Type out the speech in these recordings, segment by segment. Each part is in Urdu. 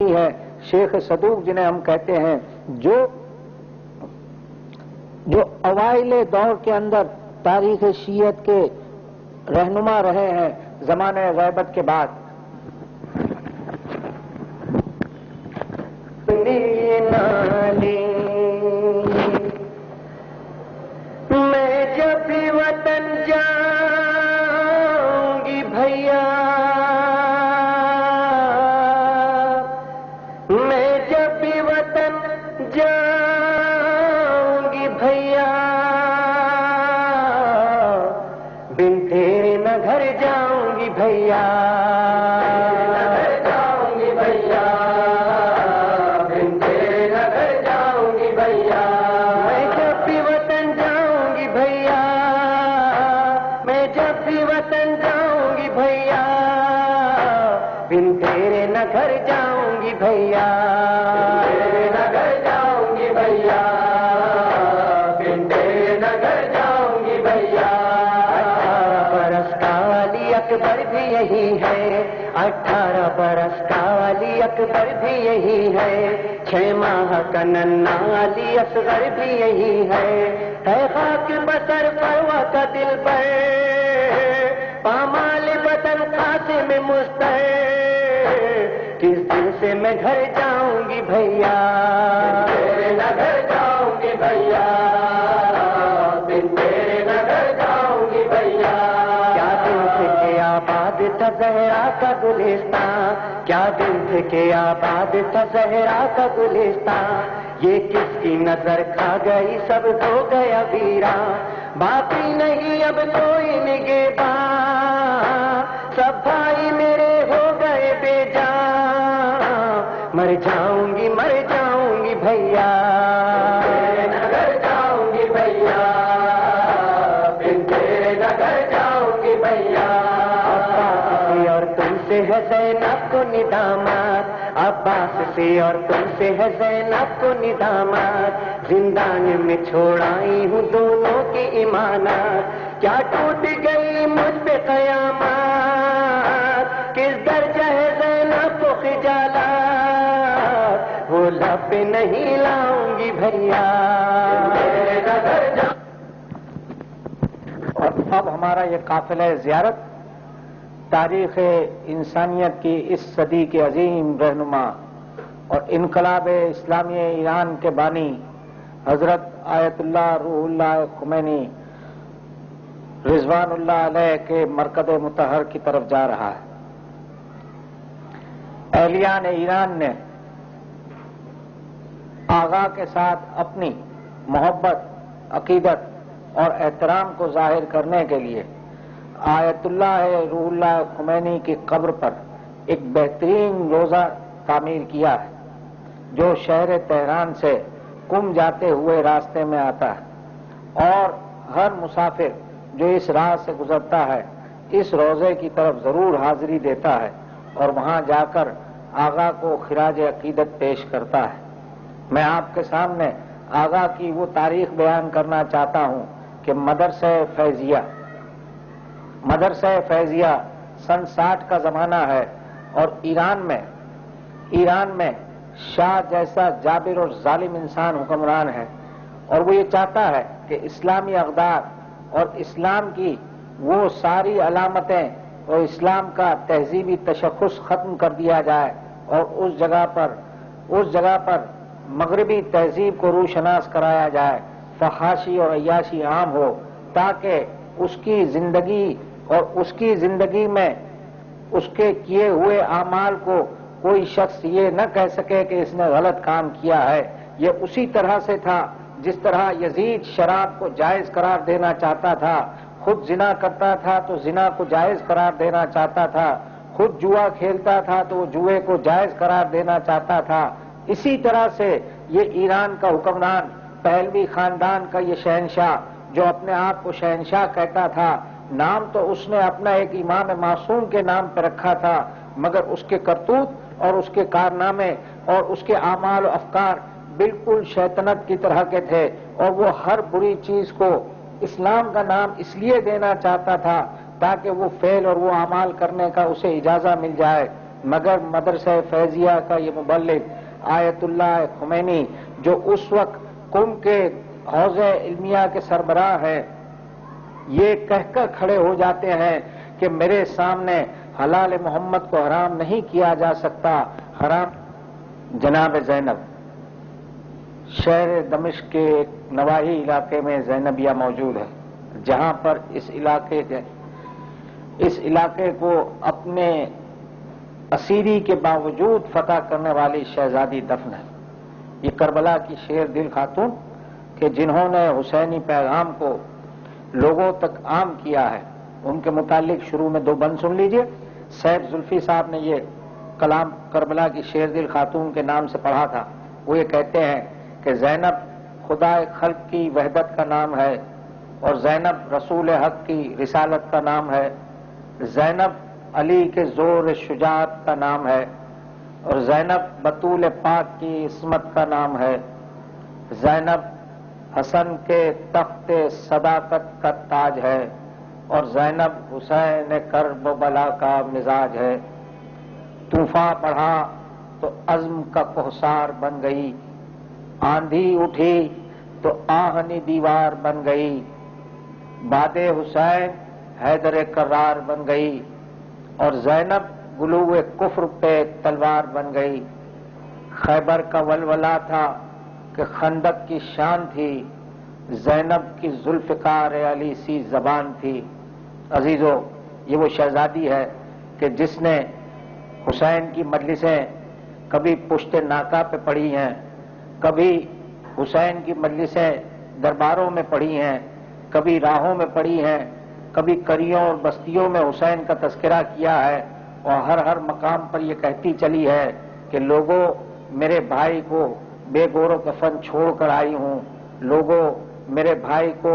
ہے شیخ صدوق جنہیں ہم کہتے ہیں، جو اوائل دور کے اندر تاریخ شیعت کے رہنما رہے ہیں زمانہ غیبت کے بعد۔ میں جب بھی وطن جاؤں گی بھیا، میں جب بھی وطن جاؤں گی بھیا، بن تیرے نہ گھر جاؤں گی بھیا، بن تیرے نہ گھر جاؤں گی بھیا، تیرے نہ گھر جاؤں گی بھیا، بن تیرے نہ گھر جاؤں گی بھیا۔ 18 برس کا علی اکبر بھی یہی ہے، 18 برس کا علی اکبر بھی یہی ہے، 6 ماہ کا ننھا علی اصغر بھی یہی ہے خاک بسر فروا کا دل پر، پامال بدن خاصے میں مستحق، کس دل سے میں گھر جاؤں گی بھیا، تیرے نہ گھر جاؤں گی بھیا، بن تیرے نہ گھر جاؤں گی بھیا۔ کیا دل تھے کہ آباد تھا زہرا کا گلستان، کیا دل تھے کہ آباد تھا زہرا کا گلستان، یہ کس کی نظر کھا گئی سب ہو گیا ویران، باقی نہیں اب کوئی نگہباں، سب بھائی میرے ہو گئے بے جان، مر جاؤں گی بھیا، تیرے نہ گھر جاؤں گی بھیا، بن تیرے نہ گھر جاؤں گی بھیا۔ عباس سے اور تم سے ہے زینب کو ندامت، عباس سے اور تم سے ہے زینب کو ندامت، زندان میں چھوڑائی ہوں دونوں کی امانت، کیا ٹوٹ گئی مجھ پہ قیامت، کس درجہ ہے زینب کو خجالت، وہ لب پہ نہیں لاؤں گی بھیا، تیرے نہ گھر جاؤں۔ اور اب ہمارا یہ قافلہ زیارت تاریخ انسانیت کی اس صدی کے عظیم رہنما اور انقلاب اسلامی ایران کے بانی حضرت آیت اللہ روح اللہ خمینی رضوان اللہ علیہ کے مرکز مطہر کی طرف جا رہا ہے۔ اہلیان ایران نے آغا کے ساتھ اپنی محبت، عقیدت اور احترام کو ظاہر کرنے کے لیے آیت اللہ روح اللہ خمینی کی قبر پر ایک بہترین روضہ تعمیر کیا ہے جو شہر تہران سے قم جاتے ہوئے راستے میں آتا ہے، اور ہر مسافر جو اس راہ سے گزرتا ہے اس روضے کی طرف ضرور حاضری دیتا ہے اور وہاں جا کر آغا کو خراج عقیدت پیش کرتا ہے۔ میں آپ کے سامنے آغا کی وہ تاریخ بیان کرنا چاہتا ہوں کہ مدرسہ فیضیہ سن 60 کا زمانہ ہے، اور ایران میں شاہ جیسا جابر اور ظالم انسان حکمران ہے، اور وہ یہ چاہتا ہے کہ اسلامی اقدار اور اسلام کی وہ ساری علامتیں اور اسلام کا تہذیبی تشخص ختم کر دیا جائے، اور اس جگہ پر مغربی تہذیب کو روشناس کرایا جائے، فحاشی اور عیاشی عام ہو، تاکہ اس کی زندگی میں اس کے کیے ہوئے اعمال کو کوئی شخص یہ نہ کہہ سکے کہ اس نے غلط کام کیا ہے۔ یہ اسی طرح سے تھا جس طرح یزید شراب کو جائز قرار دینا چاہتا تھا، خود زنا کرتا تھا تو زنا کو جائز قرار دینا چاہتا تھا، خود جوا کھیلتا تھا تو وہ جوئے کو جائز قرار دینا چاہتا تھا۔ اسی طرح سے یہ ایران کا حکمران، پہلوی خاندان کا یہ شہنشاہ جو اپنے آپ کو شہنشاہ کہتا تھا، نام تو اس نے اپنا ایک امام معصوم کے نام پہ رکھا تھا، مگر اس کے کرتوت اور اس کے کارنامے اور اس کے اعمال و افکار بالکل شیطنت کی طرح کے تھے، اور وہ ہر بری چیز کو اسلام کا نام اس لیے دینا چاہتا تھا تاکہ وہ فعل اور وہ اعمال کرنے کا اسے اجازت مل جائے۔ مگر مدرسہ فیضیہ کا یہ مبلغ آیت اللہ خمینی جو اس وقت قم کے حوض علمیہ کے سربراہ ہیں، یہ کہہ کر کھڑے ہو جاتے ہیں کہ میرے سامنے حلال محمد کو حرام نہیں کیا جا سکتا، حرام۔ جناب زینب، شہر دمشق کے ایک نواحی علاقے میں زینبیہ موجود ہے، جہاں پر اس علاقے کو اپنے اسیری کے باوجود فتح کرنے والی شہزادی دفن ہے۔ یہ کربلا کی شیر دل خاتون کہ جنہوں نے حسینی پیغام کو لوگوں تک عام کیا ہے، ان کے متعلق شروع میں 2 بند سن لیجئے۔ سیف زلفی صاحب نے یہ کلام کربلا کی شیر دل خاتون کے نام سے پڑھا تھا۔ وہ یہ کہتے ہیں کہ زینب خدا خلق کی وحدت کا نام ہے، اور زینب رسول حق کی رسالت کا نام ہے، زینب علی کے زور شجاعت کا نام ہے، اور زینب بطول پاک کی عصمت کا نام ہے، زینب حسن کے تخت صداقت کا تاج ہے، اور زینب حسین کرب و بلا کا مزاج ہے۔ طوفان بڑھا تو عزم کا کوہسار بن گئی، آندھی اٹھی تو آہنی دیوار بن گئی، باد حسین حیدر کرار بن گئی، اور زینب گلو کفر پہ تلوار بن گئی۔ خیبر کا ولولہ تھا کہ خندق کی شان تھی، زینب کی ذوالفقار علی سی زبان تھی۔ عزیزو، یہ وہ شہزادی ہے کہ جس نے حسین کی مجلسیں کبھی پشت ناکا پہ پڑھی ہیں، کبھی حسین کی مجلسیں درباروں میں پڑھی ہیں، کبھی راہوں میں پڑھی ہیں، کبھی کریوں اور بستیوں میں حسین کا تذکرہ کیا ہے، اور ہر مقام پر یہ کہتی چلی ہے کہ لوگوں، میرے بھائی کو بے گور و کفن چھوڑ کر آئی ہوں، لوگوں، میرے بھائی کو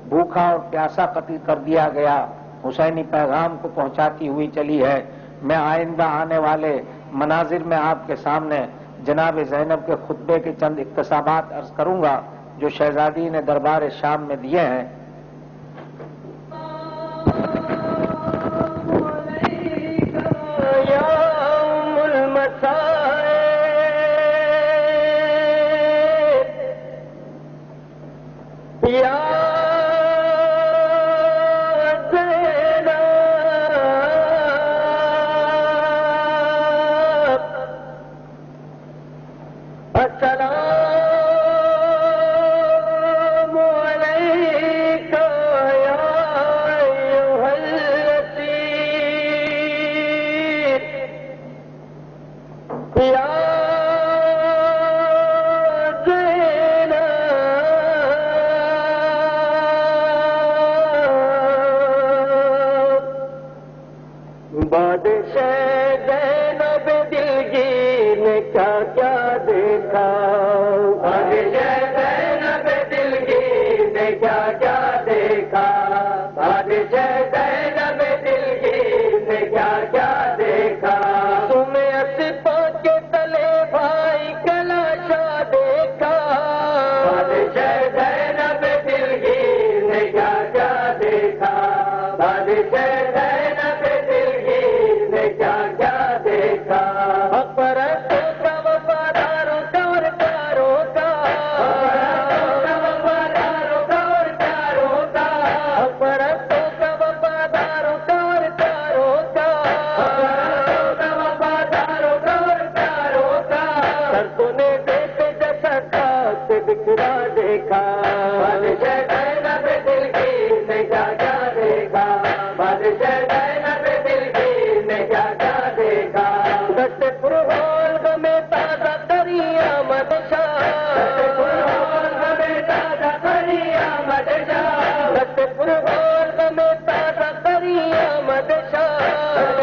بھوکا اور پیاسا قتل کر دیا گیا، حسینی پیغام کو پہنچاتی ہوئی چلی ہے۔ میں آئندہ آنے والے مناظر میں آپ کے سامنے جناب زینب کے خطبے کے چند اقتباسات عرض کروں گا جو شہزادی نے دربار شام میں دیے ہیں۔ میں تازہ کری آمد شاہ